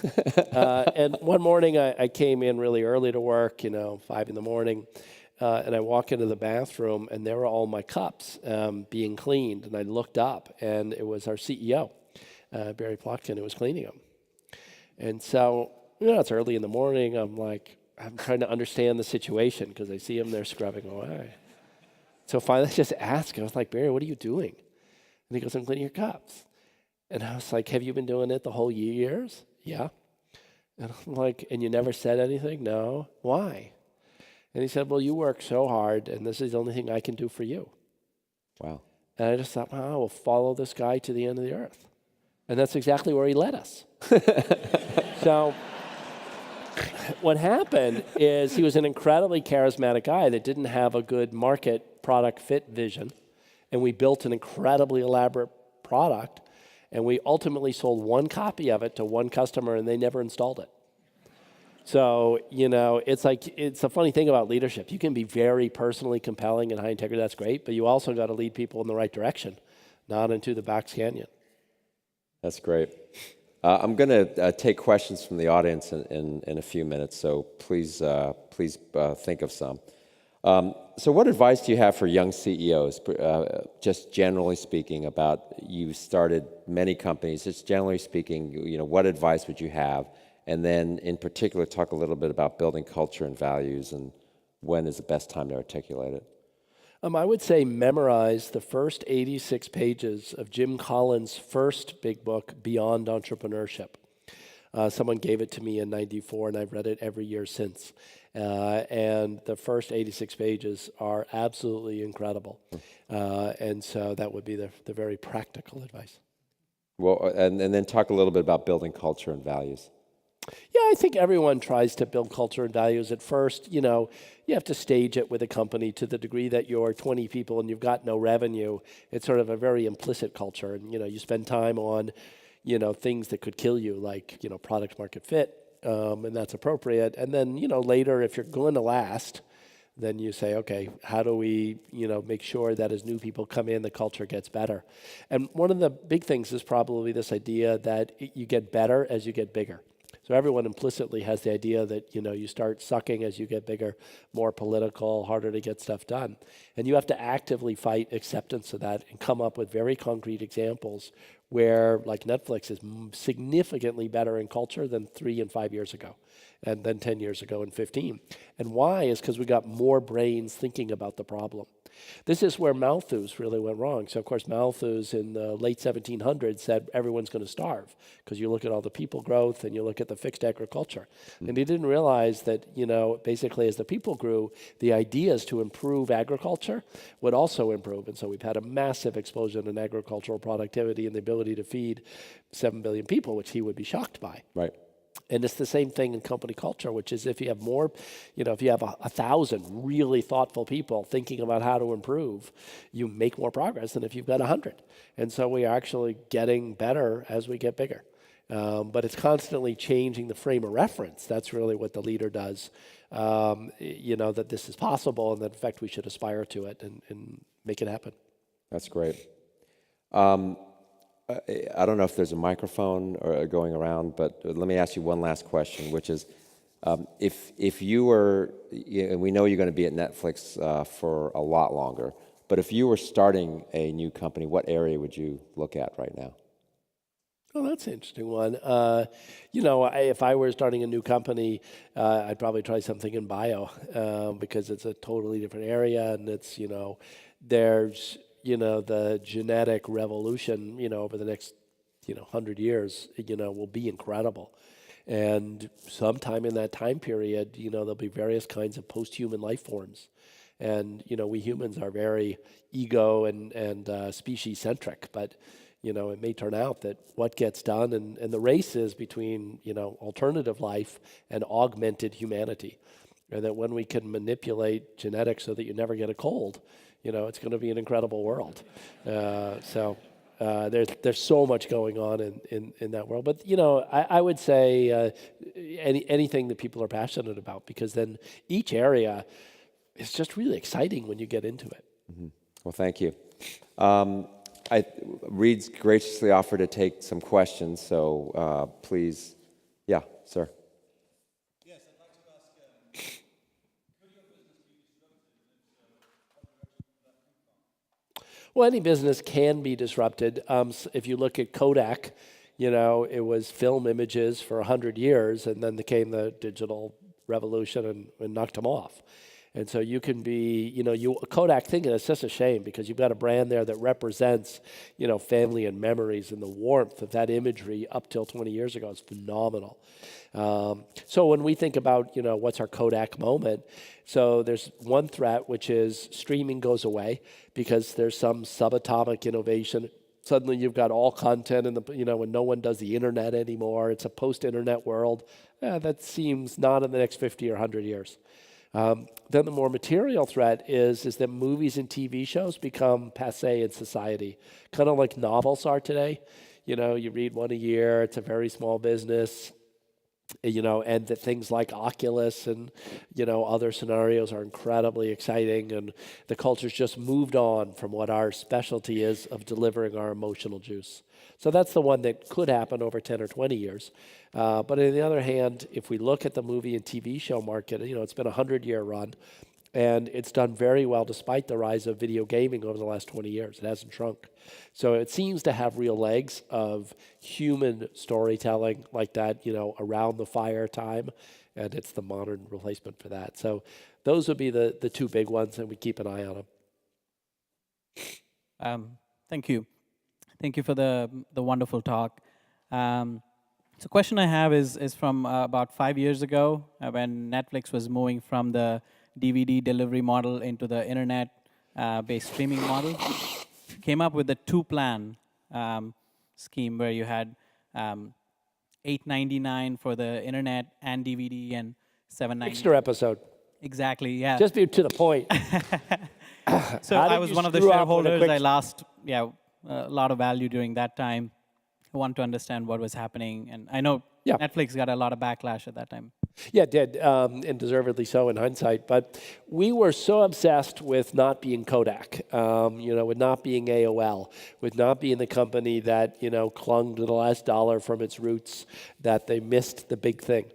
And one morning I came in really early to work, 5 in the morning. And I walk into the bathroom, and there were all my cups being cleaned. And I looked up, and it was our CEO, Barry Plotkin, who was cleaning them. And so, it's early in the morning. I'm trying to understand the situation because I see him there scrubbing away. So finally, I just asked him. I was like, Barry, what are you doing? And he goes, I'm cleaning your cups. And I was like, have you been doing it the whole years? Yeah. And I'm like, and you never said anything? No. Why? And he said, well, you work so hard, and this is the only thing I can do for you. Wow. And I just thought, wow, we'll follow this guy to the end of the earth. And that's exactly where he led us. So what happened is he was an incredibly charismatic guy that didn't have a good market product fit vision. And we built an incredibly elaborate product. And we ultimately sold one copy of it to one customer, and they never installed it. So, it's a funny thing about leadership. You can be very personally compelling and high integrity, that's great, but you also got to lead people in the right direction, not into the Box Canyon. That's great. I'm going to take questions from the audience in a few minutes, so please think of some. So what advice do you have for young CEOs, just generally speaking, about you started many companies, just generally speaking, what advice would you have? And then in particular, talk a little bit about building culture and values and when is the best time to articulate it. I would say memorize the first 86 pages of Jim Collins' first big book, Beyond Entrepreneurship. Someone gave it to me in '94, and I've read it every year since. And the first 86 pages are absolutely incredible. And so that would be the very practical advice. Well, and then talk a little bit about building culture and values. Yeah, I think everyone tries to build culture and values at first. You have to stage it with a company to the degree that you're 20 people and you've got no revenue. It's sort of a very implicit culture. And, you spend time on, things that could kill you, like, product market fit, and that's appropriate. And then, later, if you're going to last, then you say, okay, how do we, make sure that as new people come in, the culture gets better? And one of the big things is probably this idea that you get better as you get bigger. So everyone implicitly has the idea that, you start sucking as you get bigger, more political, harder to get stuff done. And you have to actively fight acceptance of that and come up with very concrete examples where, like Netflix, is significantly better in culture than 3 and 5 years ago, and then 10 years ago and 15. And why is because we got more brains thinking about the problem. This is where Malthus really went wrong. So, of course, Malthus in the late 1700s said everyone's going to starve because you look at all the people growth and you look at the fixed agriculture. And he didn't realize that, basically as the people grew, the ideas to improve agriculture would also improve. And so we've had a massive explosion in agricultural productivity and the ability to feed 7 billion people, which he would be shocked by. Right. And it's the same thing in company culture, which is if you have more, if you have 1,000 really thoughtful people thinking about how to improve, you make more progress than if you've got 100. And so we are actually getting better as we get bigger. But it's constantly changing the frame of reference. That's really what the leader does, that this is possible and that, in fact, we should aspire to it and make it happen. That's great. I don't know if there's a microphone going around, but let me ask you one last question, which is, if you were, and we know you're going to be at Netflix for a lot longer, but if you were starting a new company, what area would you look at right now? Oh, that's an interesting one. If I were starting a new company, I'd probably try something in bio because it's a totally different area, and it's, there's the genetic revolution, over the next, 100 years, will be incredible. And sometime in that time period, there'll be various kinds of post-human life forms. And, we humans are very ego and species-centric, but, it may turn out that what gets done, and the race is between, alternative life and augmented humanity. And that when we can manipulate genetics so that you never get a cold, it's going to be an incredible world. So there's so much going on in that world. But, I would say anything that people are passionate about, because then each area is just really exciting when you get into it. Mm-hmm. Well, thank you. Reed's graciously offered to take some questions, so please. Yeah, sir. Well, any business can be disrupted. If you look at Kodak, it was film images for 100 years, and then came the digital revolution and knocked them off. And so you can be, Kodak thinking it's just a shame because you've got a brand there that represents, family and memories, and the warmth of that imagery up till 20 years ago is phenomenal. So when we think about, what's our Kodak moment, so there's one threat, which is streaming goes away because there's some subatomic innovation. Suddenly you've got all content and when no one does the internet anymore. It's a post-internet world. that seems not in the next 50 or 100 years. Then the more material threat is that movies and TV shows become passé in society, kind of like novels are today. You know, you read one a year, it's a very small business, you know, and that things like Oculus and, you know, other scenarios are incredibly exciting, and the culture's just moved on from what our specialty is of delivering our emotional juice. So that's the one that could happen over 10 or 20 years. But on the other hand, if we look at the movie and TV show market, you know, it's been a 100-year run, and it's done very well despite the rise of video gaming over the last 20 years. It hasn't shrunk. So it seems to have real legs of human storytelling like that, you know, around the fire time, and it's the modern replacement for that. So those would be the two big ones, and we keep an eye on them. Thank you. Thank you for the wonderful talk. So question I have is from about 5 years ago when Netflix was moving from the DVD delivery model into the internet-based streaming model. Came up with a two-plan scheme where you had $8.99 for the internet and DVD and $7.99. Extra episode. Exactly, yeah. Just be to the point. So I was one of the shareholders. I lost a lot of value during that time. I wanted to understand what was happening. And I know Netflix got a lot of backlash at that time. Yeah, it did, and deservedly so in hindsight. But we were so obsessed with not being Kodak, you know, with not being AOL, with not being the company that, you know, clung to the last dollar from its roots, that they missed the big thing.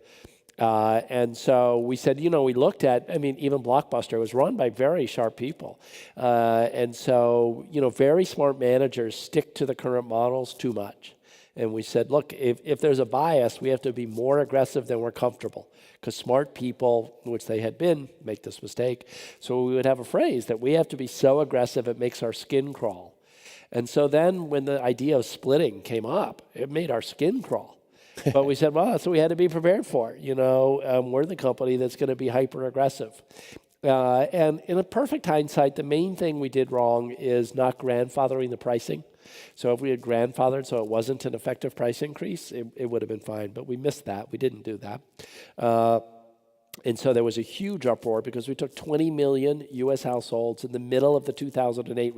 And so we said, you know, we looked at, I mean, even Blockbuster was run by very sharp people. And so, you know, very smart managers stick to the current models too much. And we said, look, if there's a bias, we have to be more aggressive than we're comfortable. Because smart people, which they had been, make this mistake. So we would have a phrase that we have to be so aggressive it makes our skin crawl. And so then when the idea of splitting came up, it made our skin crawl. But we said, well, that's what we had to be prepared for. You know, we're the company that's going to be hyper aggressive. And in a perfect hindsight, the main thing we did wrong is not grandfathering the pricing. So if we had grandfathered so it wasn't an effective price increase, it would have been fine. But we missed that. We didn't do that. And so there was a huge uproar because we took 20 million U.S. households in the middle of the 2008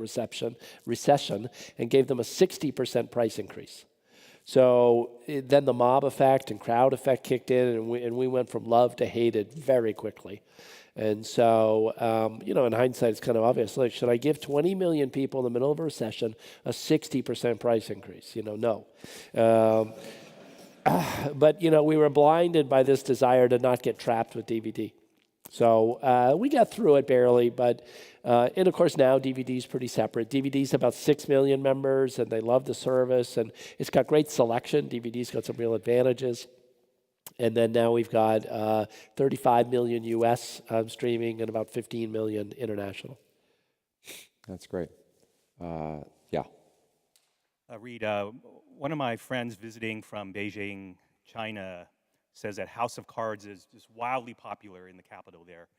recession and gave them a 60% price increase. So then the mob effect and crowd effect kicked in, and we went from love to hated very quickly. And so, you know, in hindsight, it's kind of obvious. Like, should I give 20 million people in the middle of a recession a 60% price increase? You know, no. But, you know, we were blinded by this desire to not get trapped with DVD. So we got through it barely, but, and of course now DVD's pretty separate. DVD's about 6 million members, and they love the service, and it's got great selection. DVD's got some real advantages. And then now we've got 35 million US streaming and about 15 million international. That's great. Reed, one of my friends visiting from Beijing, China, says that House of Cards is just wildly popular in the capital there.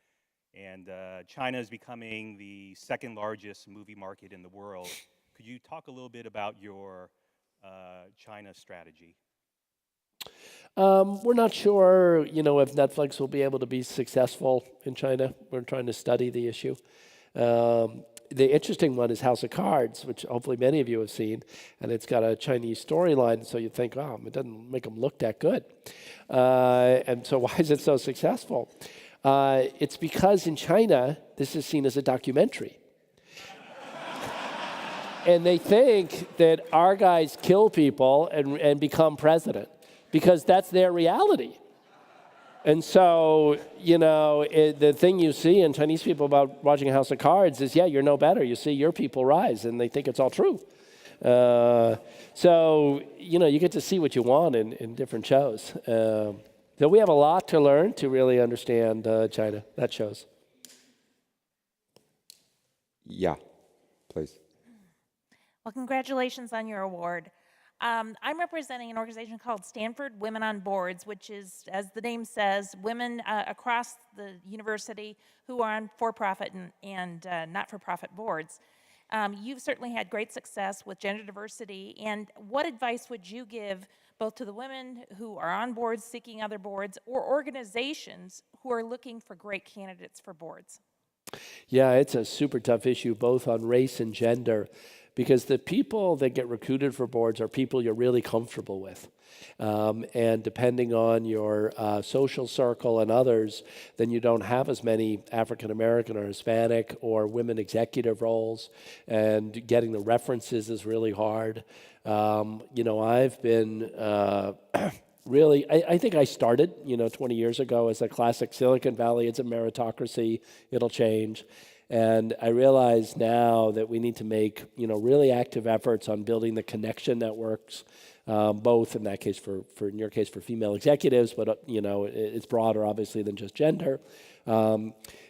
And China is becoming the second largest movie market in the world. Could you talk a little bit about your China strategy? We're not sure, you know, if Netflix will be able to be successful in China. We're trying to study the issue. The interesting one is House of Cards, which hopefully many of you have seen, and it's got a Chinese storyline, so you think, oh, it doesn't make them look that good. And so why is it so successful? It's because in China, this is seen as a documentary. And they think that our guys kill people and become president, because that's their reality. And so, you know, the thing you see in Chinese people about watching House of Cards is, yeah, you're no better. You see your people rise, and they think it's all true. So, you know, you get to see what you want in different shows. So we have a lot to learn to really understand China. That shows. Yeah, please. Well, congratulations on your award. I'm representing an organization called Stanford Women on Boards, which is, as the name says, women across the university who are on for-profit and not-for-profit boards. You've certainly had great success with gender diversity. And what advice would you give both to the women who are on boards, seeking other boards, or organizations who are looking for great candidates for boards? Yeah, it's a super tough issue, both on race and gender, because the people that get recruited for boards are people you're really comfortable with. And depending on your social circle and others, then you don't have as many African American or Hispanic or women executive roles, and getting the references is really hard. I've been really, I think I started, 20 years ago as a classic Silicon Valley. It's a meritocracy. It'll change. And I realize now that we need to make, really active efforts on building the connection networks, both in that case in your case, for female executives, but, it's broader, obviously, than just gender,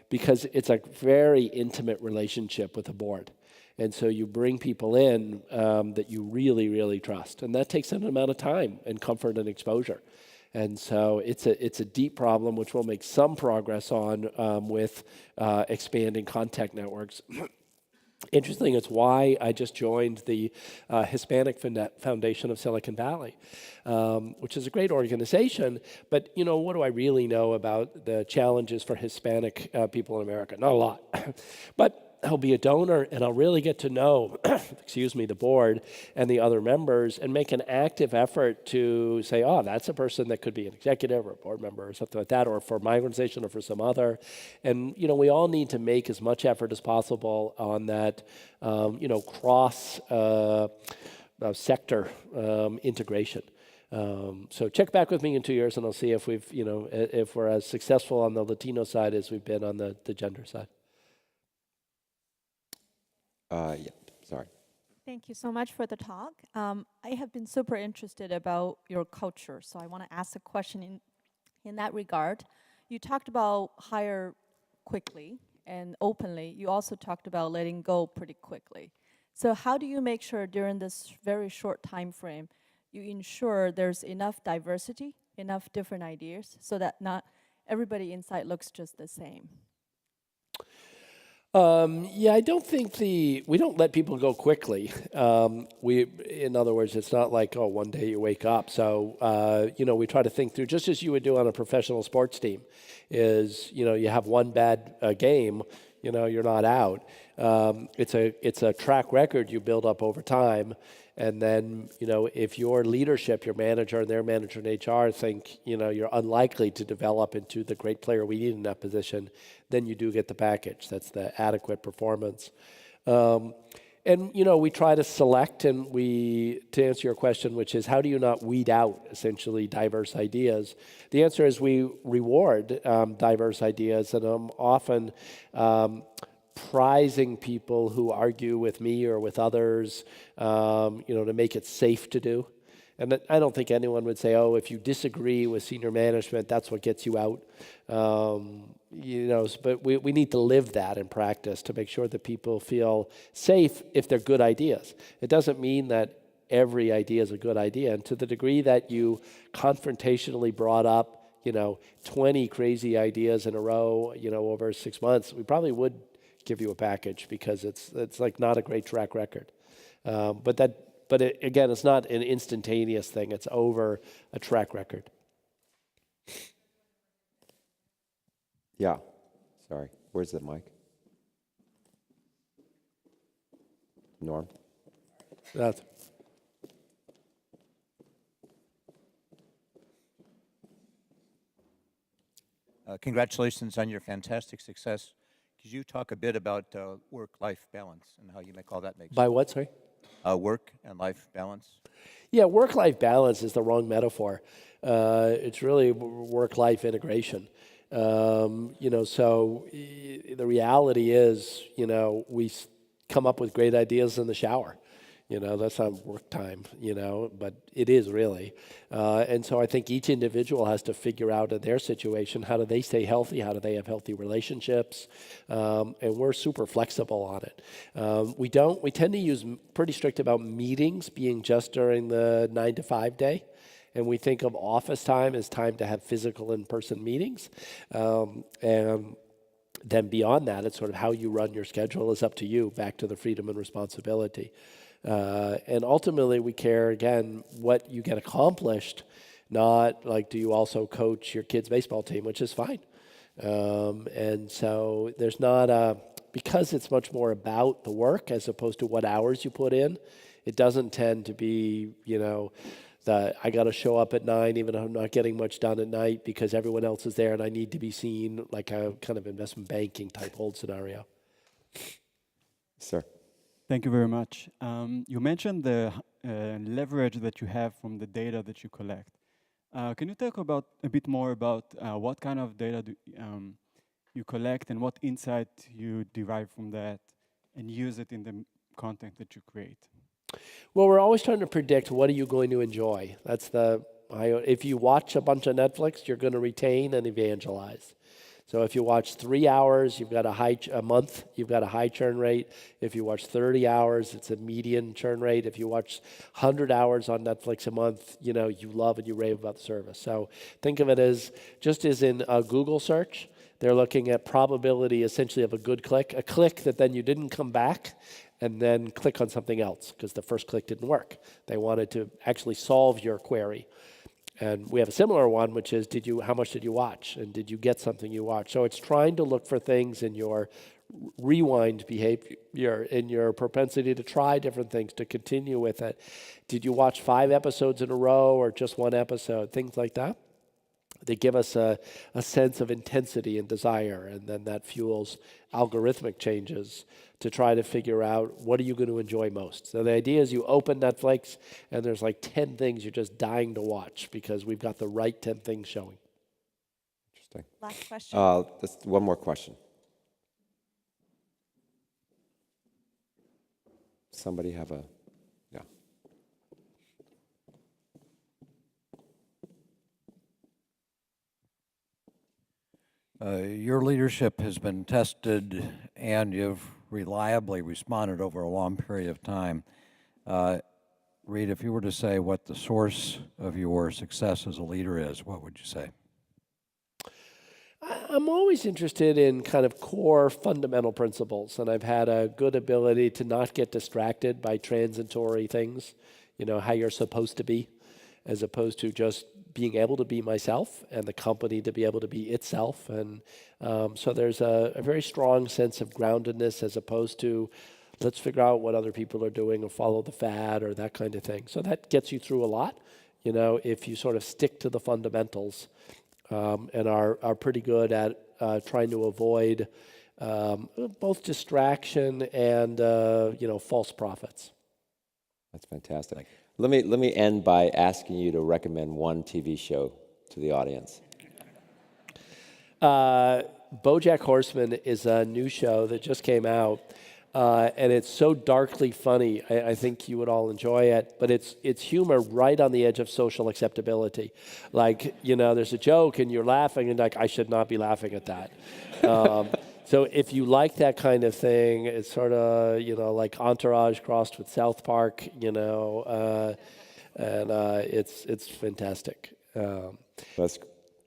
because it's a very intimate relationship with the board. And so you bring people in that you really, really trust. And that takes an amount of time and comfort and exposure. And so it's a deep problem, which we'll make some progress on with expanding contact networks. Interesting, it's why I just joined the Hispanic Foundation of Silicon Valley, which is a great organization. But, what do I really know about the challenges for Hispanic people in America? Not a lot. But I'll be a donor, and I'll really get to know, the board and the other members, and make an active effort to say, oh, that's a person that could be an executive or a board member or something like that, or for my organization or for some other. And, we all need to make as much effort as possible on that, cross sector integration. So check back with me in 2 years, and I'll see if if we're as successful on the Latino side as we've been on the gender side. Sorry. Thank you so much for the talk. I have been super interested about your culture, so I want to ask a question in that regard. You talked about hire quickly and openly. You also talked about letting go pretty quickly. So how do you make sure during this very short time frame you ensure there's enough diversity, enough different ideas, so that not everybody inside looks just the same? I don't think we don't let people go quickly. In other words, it's not like, oh, one day you wake up. So, we try to think through, just as you would do on a professional sports team, is, you have one bad game, you're not out. It's a track record you build up over time. And then, if your leadership, your manager and their manager in HR think, you're unlikely to develop into the great player we need in that position, then you do get the package. That's the adequate performance. And, we try to select, and to answer your question, which is how do you not weed out essentially diverse ideas? The answer is we reward diverse ideas, and I'm often prizing people who argue with me or with others, to make it safe to do. And I don't think anyone would say, oh, if you disagree with senior management, that's what gets you out. But we need to live that in practice to make sure that people feel safe if they're good ideas. It doesn't mean that every idea is a good idea. And to the degree that you confrontationally brought up, 20 crazy ideas in a row, over 6 months, we probably would give you a package, because it's like not a great track record. But again, it's not an instantaneous thing. It's over a track record. Yeah. Sorry. Where's the mic? Norm? That's Congratulations on your fantastic success. Could you talk a bit about work-life balance and how you make all that make sense? by what, sorry? Work and life balance. Yeah, work-life balance is the wrong metaphor. It's really work-life integration. So the reality is, we come up with great ideas in the shower. That's not work time, but it is really. And so I think each individual has to figure out in their situation, how do they stay healthy? How do they have healthy relationships? And we're super flexible on it. We tend to use pretty strict about meetings being just during the 9 to 5 day. And we think of office time as time to have physical in-person meetings. then beyond that, it's sort of how you run your schedule is up to you, back to the freedom and responsibility. And ultimately, we care, again, what you get accomplished, not like, do you also coach your kids' baseball team, which is fine. And so there's not because it's much more about the work as opposed to what hours you put in, it doesn't tend to be, that I got to show up at 9 even though I'm not getting much done at night because everyone else is there and I need to be seen, like a kind of investment banking type hold scenario. Sir. Thank you very much. You mentioned the leverage that you have from the data that you collect. Can you talk about a bit more about what kind of data you collect and what insight you derive from that and use it in the content that you create? Well, we're always trying to predict what are you going to enjoy. If you watch a bunch of Netflix, you're going to retain and evangelize. So if you watch 3 hours, you've got a month, you've got a high churn rate. If you watch 30 hours, it's a median churn rate. If you watch 100 hours on Netflix a month, you love and you rave about the service. So think of it as, just as in a Google search, they're looking at probability essentially of a good click, a click that then you didn't come back and then click on something else because the first click didn't work. They wanted to actually solve your query. And we have a similar one, which is, how much did you watch? And did you get something you watched? So it's trying to look for things in your rewind behavior, in your propensity to try different things, to continue with it. Did you watch 5 episodes in a row or just 1 episode? Things like that. They give us a sense of intensity and desire, and then that fuels algorithmic changes to try to figure out what are you going to enjoy most. So the idea is you open Netflix, and there's like 10 things you're just dying to watch because we've got the right 10 things showing. Interesting. Last question. Just one more question. Somebody have a... Your leadership has been tested, and you've reliably responded over a long period of time. Reed, if you were to say what the source of your success as a leader is, what would you say? I'm always interested in kind of core fundamental principles, and I've had a good ability to not get distracted by transitory things, how you're supposed to be, as opposed to just being able to be myself and the company to be able to be itself. And so there's a very strong sense of groundedness as opposed to let's figure out what other people are doing or follow the fad or that kind of thing. So that gets you through a lot, if you sort of stick to the fundamentals and are pretty good at trying to avoid both distraction and, false prophets. That's fantastic. Let me end by asking you to recommend one TV show to the audience. BoJack Horseman is a new show that just came out, and it's so darkly funny. I think you would all enjoy it, but it's humor right on the edge of social acceptability. Like, there's a joke and you're laughing and like, I should not be laughing at that. So if you like that kind of thing, it's sort of, like Entourage crossed with South Park, and it's fantastic.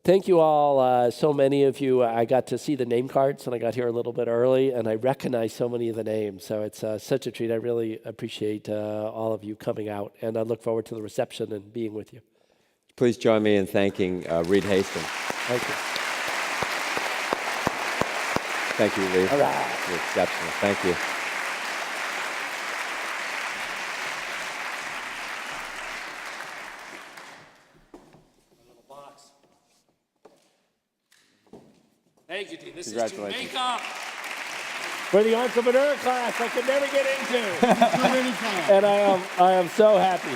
Thank you all, so many of you. I got to see the name cards and I got here a little bit early and I recognize so many of the names. So it's such a treat. I really appreciate all of you coming out, and I look forward to the reception and being with you. Please join me in thanking Reed Hastings. Thank you. Thank you, Reed. All right. You're exceptional. Thank you. Thank you, Dean. This is to Congratulations. make up for the entrepreneur class I could never get into. And I am so happy.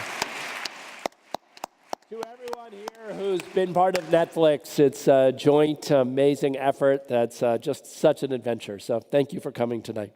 To everyone here who's been part of Netflix, it's a joint, amazing effort that's just such an adventure. So thank you for coming tonight.